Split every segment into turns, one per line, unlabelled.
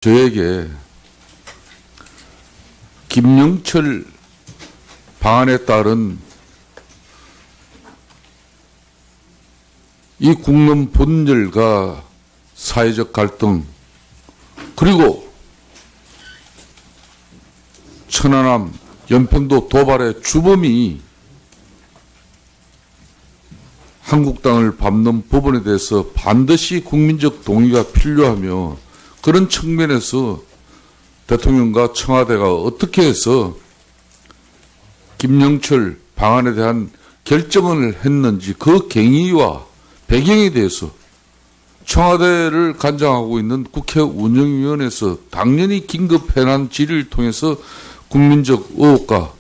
저에게 김영철 방안에 따른 이 국론 분열과 사회적 갈등, 그리고 천안함, 연평도 도발의 주범이 한국당을 밟는 부분에 대해서 반드시 국민적 동의가 필요하며, 그런 측면에서 대통령과 청와대가 어떻게 해서 김영철 방안에 대한 결정을 했는지, 그 경위와 배경에 대해서 청와대를 관장하고 있는 국회 운영위원회에서 당연히 긴급 해난 질의를 통해서 국민적 의혹과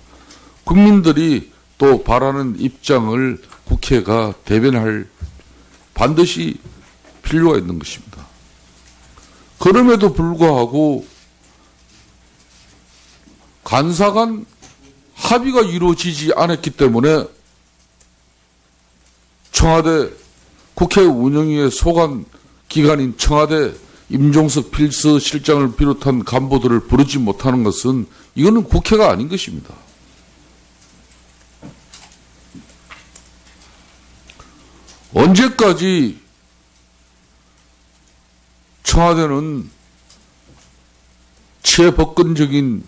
국민들이 또 바라는 입장을 국회가 대변할 반드시 필요가 있는 것입니다. 그럼에도 불구하고 간사간 합의가 이루어지지 않았기 때문에 청와대 국회 운영위의 소관 기관인 청와대 임종석 필서실장을 비롯한 간부들을 부르지 못하는 것은, 이거는 국회가 아닌 것입니다. 언제까지 청와대는 최법권적인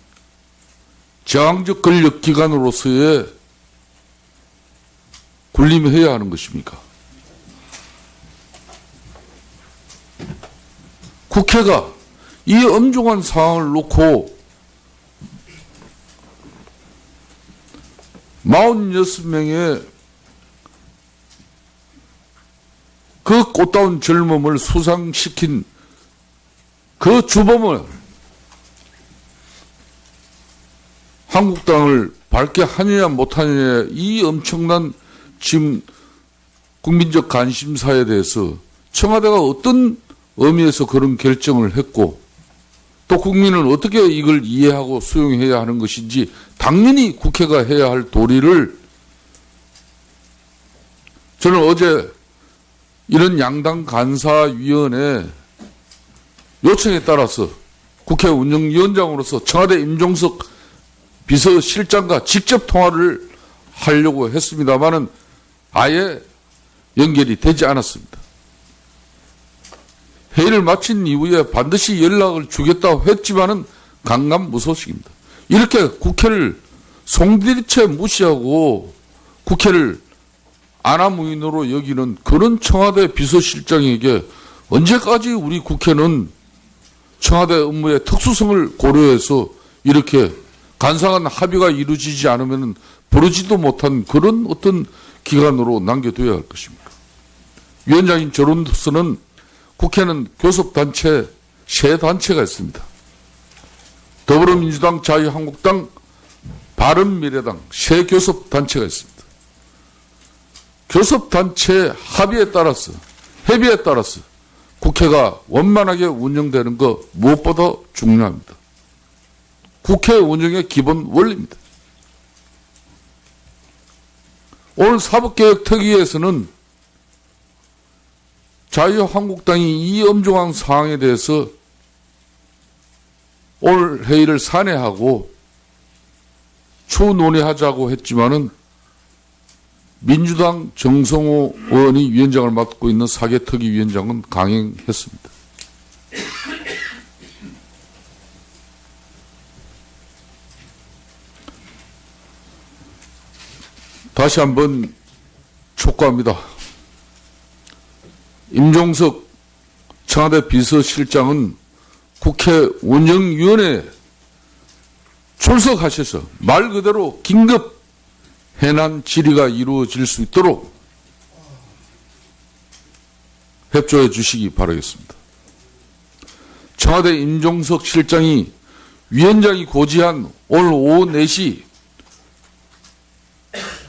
저항적 권력기관으로서의 군림해야 하는 것입니까? 국회가 이 엄중한 상황을 놓고 46명의 그 꽃다운 젊음을 수상시킨 그 주범을 한국당을 밝게 하느냐 못하느냐, 이 엄청난 지금 국민적 관심사에 대해서 청와대가 어떤 의미에서 그런 결정을 했고, 또 국민은 어떻게 이걸 이해하고 수용해야 하는 것인지 당연히 국회가 해야 할 도리를, 저는 어제 이런 양당 간사위원회 요청에 따라서 국회 운영위원장으로서 청와대 임종석 비서실장과 직접 통화를 하려고 했습니다마는 아예 연결이 되지 않았습니다. 회의를 마친 이후에 반드시 연락을 주겠다고 했지만은 강간무소식입니다. 이렇게 국회를 송두리째 무시하고 국회를 아나무인으로 여기는 그런 청와대 비서실장에게 언제까지 우리 국회는 청와대 업무의 특수성을 고려해서 이렇게 간사간 합의가 이루어지지 않으면 부르지도 못한 그런 어떤 기관으로 남겨둬야 할 것입니까? 위원장인 저로서는 국회는 교섭단체 세 단체가 있습니다. 더불어민주당, 자유한국당, 바른미래당 세 교섭단체가 있습니다. 교섭단체 합의에 따라서, 협의에 따라서 국회가 원만하게 운영되는 것 무엇보다 중요합니다. 국회 운영의 기본 원리입니다. 오늘 사법개혁특위에서는 자유한국당이 이 엄중한 상황에 대해서 오늘 회의를 산회하고 추후 논의하자고 했지만은 민주당 정성호 의원이 위원장을 맡고 있는 사개특위위원장은 강행했습니다. 다시 한번 촉구합니다. 임종석 청와대 비서실장은 국회 운영위원회에 출석하셔서 말 그대로 긴급 해난 질의가 이루어질 수 있도록 협조해 주시기 바라겠습니다. 청와대 임종석 실장이 위원장이 고지한 오늘 오후 4시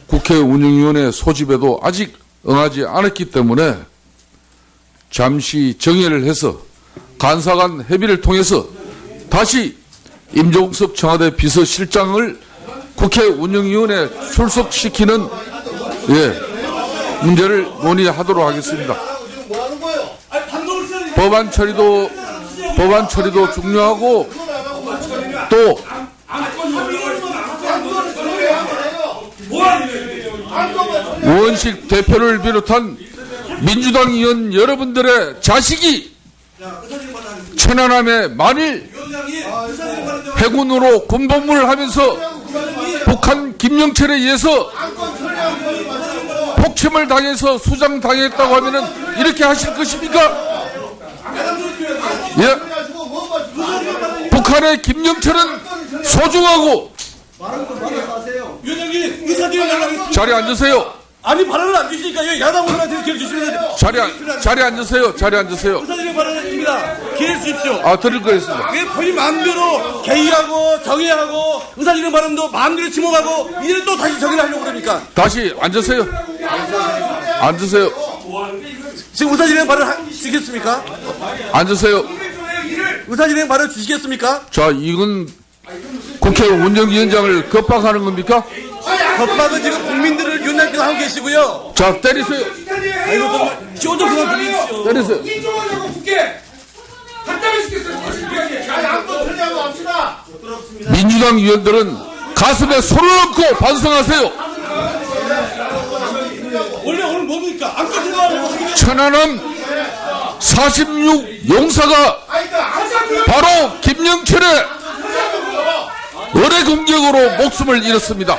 국회 운영위원회 소집에도 아직 응하지 않았기 때문에 잠시 정회를 해서 간사간 협의를 통해서 다시 임종석 청와대 비서실장을 국회 운영위원회에 출석시키는 문제를 논의하도록 하겠습니다. 법안 처리도 법안 처리도 중요하고 또 우원식 대표를 비롯한 민주당 의원 여러분들의 자식이 천안함에 만일 해군으로 군복무를 하면서 북한 김영철에 의해서 폭침을 당해서 수장당했다고 하면은 이렇게 하실 것입니까? 예? 북한의 김영철은 소중하고
위원장님 의사진행 발언하겠습니다.
자리에 앉으세요.
아니 발언을 안 주시니까 왜 야당 의원한테 기회 주시면 되죠.
자리에 앉으세요. 자리에 앉으세요.
의사진행 발언하겠습니다. 기회 주십시오.
아, 드릴 거였습니다.
왜 본인 마음대로 개의하고 정의하고 의사진행 발언도 마음대로 지목하고 이제 또 다시 정의를 하려고 그러니까.
다시 앉으세요. 앉으세요.
지금 의사진행 발언 주시겠습니까?
앉으세요.
의사진행 발언 주시겠습니까?
자, 이건 국회 운영위원장을 겁박하는 겁니까?
법박은 지금 국민들을 위원장께서 하고 계시고요.
자, 때리세요.
아이고 정말 쇼좀 그만 부리십시오.
때리세요.
이쪽으로 국회 답답해 죽겠어요. 아니 안건 처리하고 합시다.
민주당 의원들은 가슴에 손을 얹고 반성하세요.
원래 오늘 뭡니까? 안건 들어가고
천안함 46 용사가 바로 김영철의 어뢰 공격으로 목숨을 잃었습니다.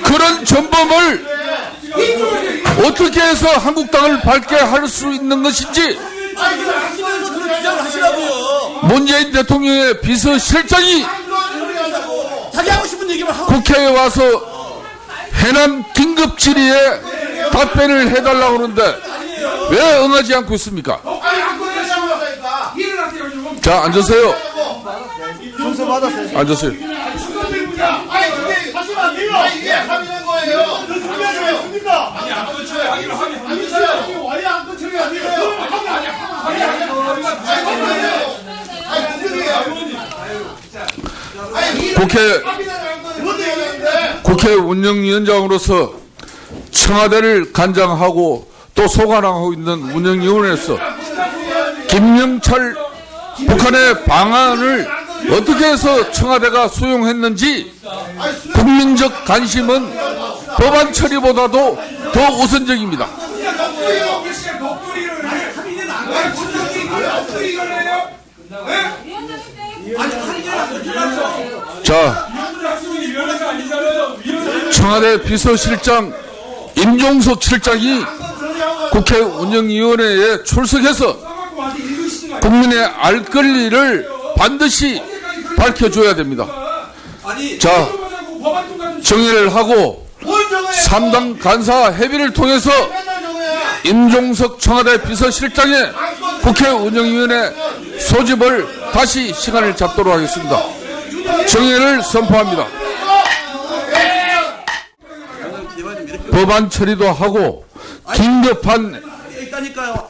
그런 전범을 어떻게 해서 한국당을 밝게 할 수 있는 것인지 문재인 대통령의 비서실장이
자기 하고 싶은 얘기만 하고
국회에 와서 해남 긴급 질의에 답변을 해달라고 하는데 왜 응하지 않고 있습니까? 자, 앉으세요. 앉으세요.
아니 그게 하시면 안 돼요. 이게 하는 거예요. 아니 안건 처리하기로 하면 아니요. 와리 안건 처리 안 돼요.
국회 운영위원장으로서 청와대를 관장하고 또 소관하고 있는 운영위원회에서 김영철 북한의 방안을 어떻게 해서 청와대가 수용했는지 국민적 관심은 법안 처리보다도 더 우선적입니다. 자, 청와대 비서실장 임종석 실장이 국회 운영위원회에 출석해서 국민의 알 권리를 반드시 밝혀줘야 됩니다. 자, 정의를 하고 3당 간사 협의를 통해서 임종석 청와대 비서실장의 국회 운영위원회 소집을 다시 시간을 잡도록 하겠습니다. 정의를 선포합니다. 법안 처리도 하고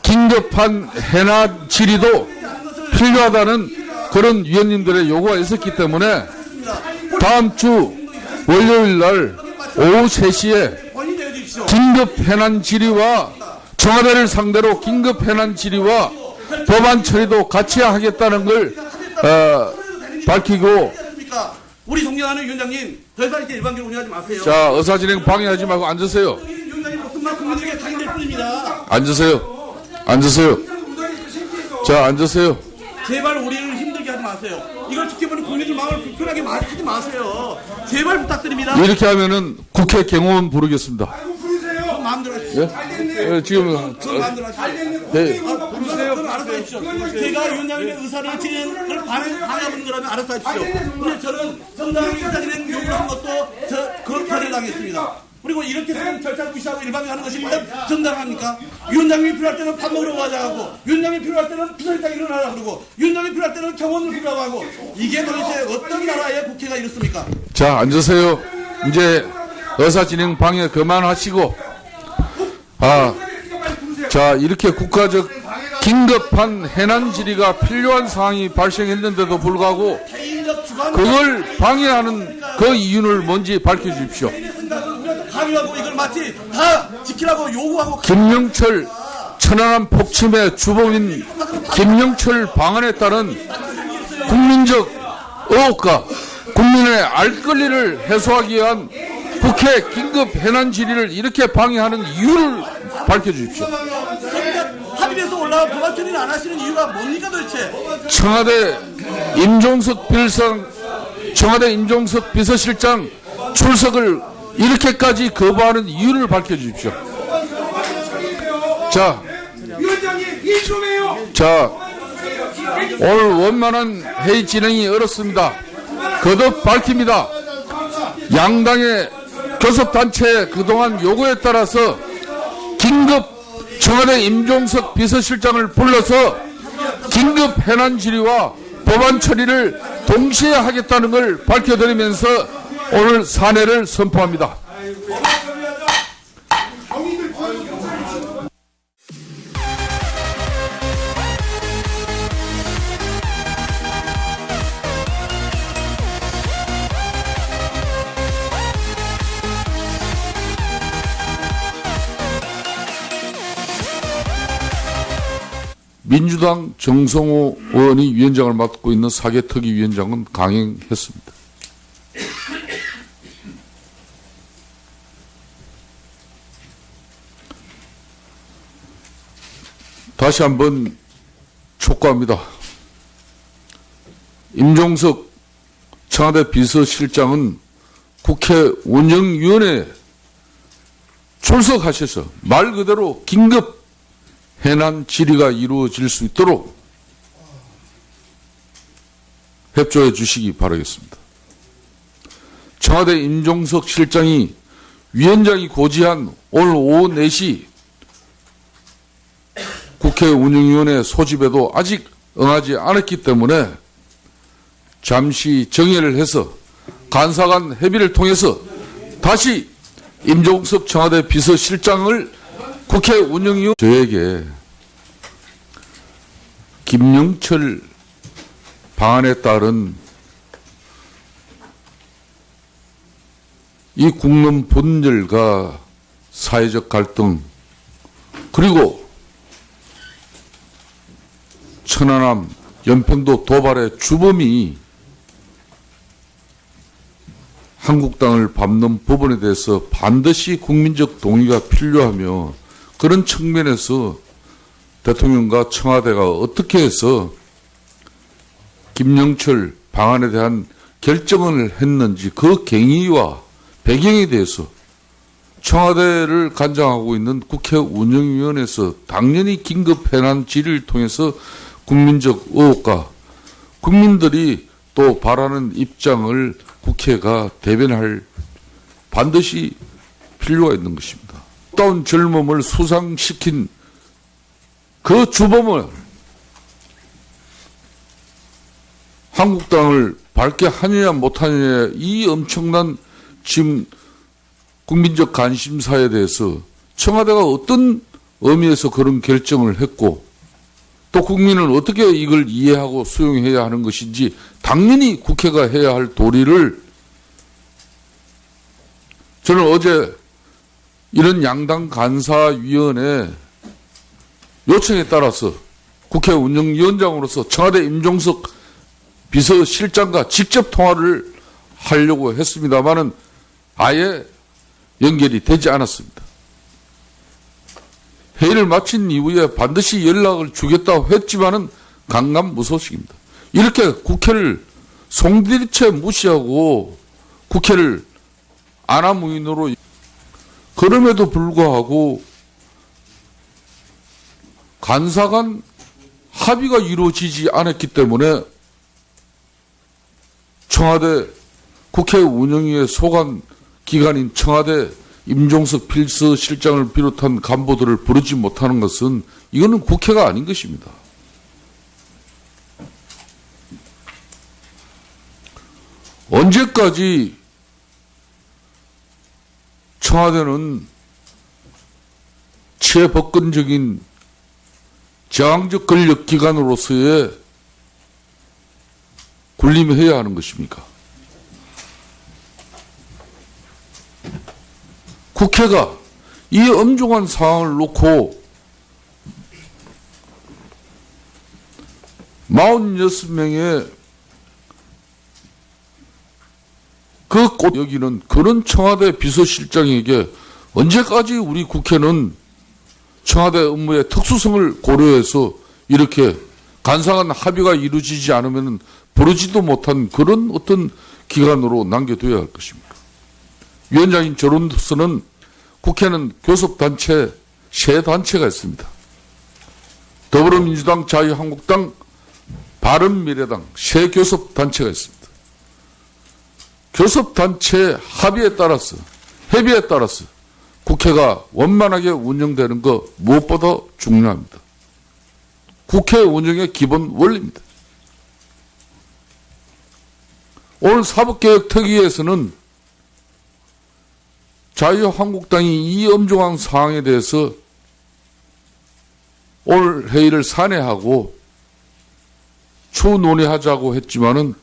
긴급한 해나 질의도 필요하다는 그런 위원님들의 요구가 있었기 때문에 다음 주 월요일 날 오후 3시에 긴급 해난 질의와 청와대를 상대로 긴급 해난 질의와 법안 처리도 같이 하겠다는 걸 밝히고.
우리 존경하는 위원장님, 더 이상 이렇게 일방적으로 운영하지 마세요.
자, 의사진행 방해하지 말고 앉으세요.
위원장님 목숨만 국민들에게 당인될 뿐입니다.
앉으세요. 앉으세요. 자, 앉으세요.
제발 우리를 힘들게 하지 마세요. 이걸 지켜보는 국민들 마음을 불편하게 하지 마세요. 제발 부탁드립니다.
이렇게 하면은 국회 경호원 부르겠습니다.
마음대로 하십시오.
예? 지금
마음대로 하십시오.
네.
그럼 알아서 하십시오. 제가 위원장님의 의사를 진행을 방해하는 거라면 알아서 하십시오. 근데 저는 정당한 의사진행 요구를 한 것도 그렇게 하겠습니다. 그리고 이렇게 절차를 무시하고 일방적으로 하는 것이 과연 정당합니까? 위원장님이 필요할 때는 밥 먹으러 가자 하고, 위원장님이 필요할 때는 비서실장 일어나라 그러고, 위원장님이 필요할 때는 경호원을 부르라고 하고, 이게 도대체 어떤 나라의 국회가 이렇습니까?
자, 앉으세요. 이제 의사진행 방해 그만하시고, 자, 이렇게 국가적 긴급한 해난 질의가 필요한 상황이 발생했는데도 불구하고 그걸 방해하는 그 이유를 뭔지 밝혀주십시오.
강요하고 이걸 마치 다 지키라고 요구하고
김영철 천안함 폭침의 주범인 김영철 방안에 따른 국민적 의혹과 국민의 알 권리를 해소하기 위한 국회 긴급 해난 질의를 이렇게 방해하는 이유를 밝혀주십시오.
합의돼서 올라온 법안 처리를 안 하시는 이유가 뭡니까 도대체?
청와대 임종석 비서실장 출석을 이렇게까지 거부하는 이유를 밝혀주십시오. 자, 오늘 원만한 회의 진행이 어렵습니다. 거듭 밝힙니다. 양당의 교섭단체의 그동안 요구에 따라서 긴급 청와대 임종석 비서실장을 불러서 긴급 해난 질의와 법안 처리를 동시에 하겠다는 걸 밝혀드리면서 오늘 사내를 선포합니다. 민주당 정성호 의원이 위원장을 맡고 있는 사개특위 위원장은 강행했습니다. 다시 한번 촉구합니다. 임종석 청와대 비서실장은 국회 운영위원회에 출석하셔서 말 그대로 긴급 해난 질의가 이루어질 수 있도록 협조해 주시기 바라겠습니다. 청와대 임종석 실장이 위원장이 고지한 오늘 오후 4시 국회 운영위원회 소집에도 아직 응하지 않았기 때문에 잠시 정회를 해서 간사간 협의를 통해서 다시 임종석 청와대 비서실장을 국회 운영위원 저에게 김영철 방안에 따른 이 국론 분열과 사회적 갈등 그리고 천안함 연평도 도발의 주범이 한국당을 밟는 부분에 대해서 반드시 국민적 동의가 필요하며 그런 측면에서 대통령과 청와대가 어떻게 해서 김영철 방안에 대한 결정을 했는지 그 경위와 배경에 대해서 청와대를 관장하고 있는 국회 운영위원회에서 당연히 긴급 해난 질의를 통해서 국민적 의혹과 국민들이 또 바라는 입장을 국회가 대변할 반드시 필요가 있는 것입니다. 다운 젊음을 수상시킨 그 주범을 한국당을 밝게 하느냐 못하느냐 이 엄청난 지금 국민적 관심사에 대해서 청와대가 어떤 의미에서 그런 결정을 했고 또 국민은 어떻게 이걸 이해하고 수용해야 하는 것인지 당연히 국회가 해야 할 도리를 저는 어제 이런 양당 간사위원회 요청에 따라서 국회 운영위원장으로서 청와대 임종석 비서실장과 직접 통화를 하려고 했습니다마는 아예 연결이 되지 않았습니다. 회의를 마친 이후에 반드시 연락을 주겠다고 했지만은 강감무소식입니다. 이렇게 국회를 송두리째 무시하고 국회를 안하무인으로 그럼에도 불구하고 간사간 합의가 이루어지지 않았기 때문에 청와대 국회 운영위의 소관 기관인 청와대 임종석 비서실장을 비롯한 간부들을 부르지 못하는 것은 이거는 국회가 아닌 것입니다. 언제까지 청와대는 최법권적인 저항적 권력기관으로서의 군림해야 하는 것입니까? 국회가 이 엄중한 상황을 놓고 46명의 그 꽃 여기는 그런 청와대 비서실장에게 언제까지 우리 국회는 청와대 업무의 특수성을 고려해서 이렇게 간상한 합의가 이루어지지 않으면 부르지도 못한 그런 어떤 기간으로 남겨둬야 할 것입니까? 위원장님 저로서는 국회는 교섭단체 세 단체가 있습니다. 더불어민주당, 자유한국당, 바른미래당 세 교섭단체가 있습니다. 교섭단체 합의에 따라서 협의에 따라서 국회가 원만하게 운영되는 것 무엇보다 중요합니다. 국회 운영의 기본 원리입니다. 오늘 사법개혁특위에서는 자유한국당이 이 엄중한 사항에 대해서 오늘 회의를 산회하고 추후 논의하자고 했지만은